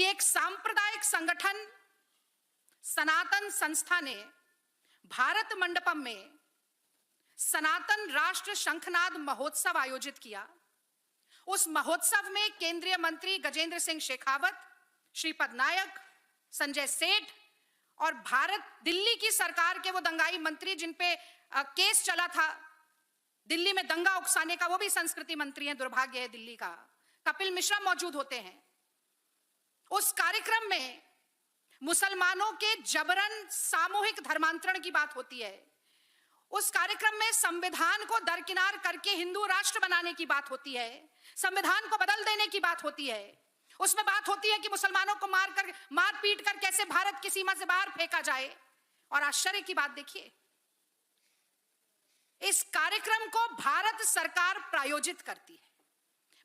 एक सांप्रदायिक संगठन सनातन संस्था ने भारत मंडपम में सनातन राष्ट्र शंखनाद महोत्सव आयोजित किया। उस महोत्सव में केंद्रीय मंत्री गजेंद्र सिंह शेखावत, श्रीपद नायक, संजय सेठ और दिल्ली की सरकार के वो दंगाई मंत्री जिन पे केस चला था दिल्ली में दंगा उकसाने का, वो भी संस्कृति मंत्री हैं, दुर्भाग्य है दिल्ली का, कपिल मिश्रा मौजूद होते हैं। उस कार्यक्रम में मुसलमानों के जबरन सामूहिक धर्मांतरण की बात होती है। उस कार्यक्रम में संविधान को दरकिनार करके हिंदू राष्ट्र बनाने की बात होती है, संविधान को बदल देने की बात होती है। उसमें बात होती है कि मुसलमानों को मार पीट कर कैसे भारत की सीमा से बाहर फेंका जाए। और आश्चर्य की बात देखिए, इस कार्यक्रम को भारत सरकार प्रायोजित करती है।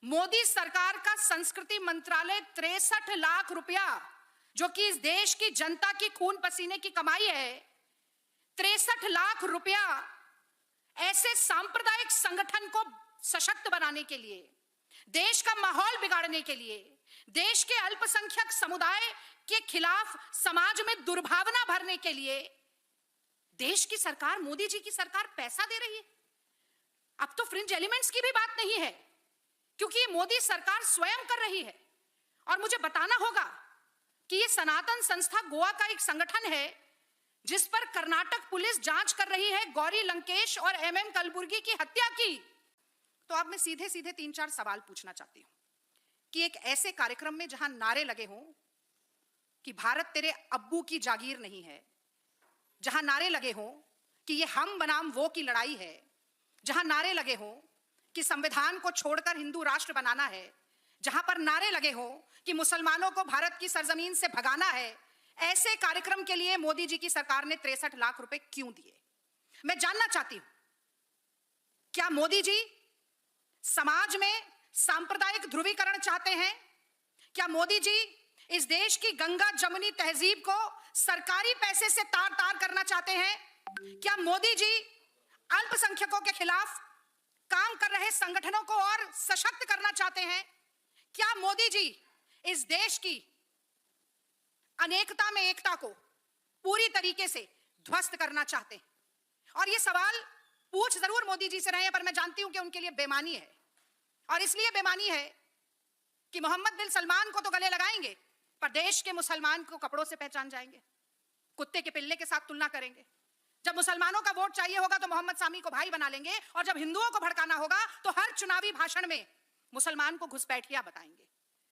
मोदी सरकार का संस्कृति मंत्रालय 63 लाख रुपया, जो कि इस देश की जनता की खून पसीने की कमाई है, 63 लाख रुपया ऐसे सांप्रदायिक संगठन को सशक्त बनाने के लिए, देश का माहौल बिगाड़ने के लिए, देश के अल्पसंख्यक समुदाय के खिलाफ समाज में दुर्भावना भरने के लिए देश की सरकार, मोदी जी की सरकार पैसा दे रही है। अब तो फ्रिंज एलिमेंट्स की भी बात नहीं है, क्योंकि मोदी सरकार स्वयं कर रही है। और मुझे बताना होगा कि यह सनातन संस्था गोवा का एक संगठन है जिस पर कर्नाटक पुलिस जांच कर रही है गौरी लंकेश और एमएम कलबुर्गी की हत्या की। तो अब मैं सीधे सीधे 3-4 सवाल पूछना चाहती हूं कि एक ऐसे कार्यक्रम में जहां नारे लगे हों कि भारत तेरे अब्बू की जागीर नहीं है, जहां नारे लगे हों कि ये हम बनाम वो की लड़ाई है, जहां नारे लगे हों कि संविधान को छोड़कर हिंदू राष्ट्र बनाना है, जहां पर नारे लगे हों कि मुसलमानों को भारत की सरजमीन से भगाना है, ऐसे कार्यक्रम के लिए मोदी जी की सरकार ने 63 लाख रुपए क्यों दिए? मैं जानना चाहती हूं, क्या मोदी जी समाज में सांप्रदायिक ध्रुवीकरण चाहते हैं? क्या मोदी जी इस देश की गंगा जमुनी तहजीब को सरकारी पैसे से तार तार करना चाहते हैं? क्या मोदी जी अल्पसंख्यकों के खिलाफ काम कर रहे संगठनों को और सशक्त करना चाहते हैं? क्या मोदी जी इस देश की अनेकता में एकता को पूरी तरीके से ध्वस्त करना चाहते हैं? और ये सवाल पूछ जरूर मोदी जी से रहे हैं, पर मैं जानती हूं कि उनके लिए बेमानी है। और इसलिए बेमानी है कि मोहम्मद बिन सलमान को तो गले लगाएंगे, पर देश के मुसलमान को कपड़ों से पहचान जाएंगे, कुत्ते के पिल्ले के साथ तुलना करेंगे। जब मुसलमानों का वोट चाहिए होगा तो मोहम्मद सामी को भाई बना लेंगे, और जब हिंदुओं को भड़काना होगा तो हर चुनावी भाषण में मुसलमान को घुसपैठिया बताएंगे।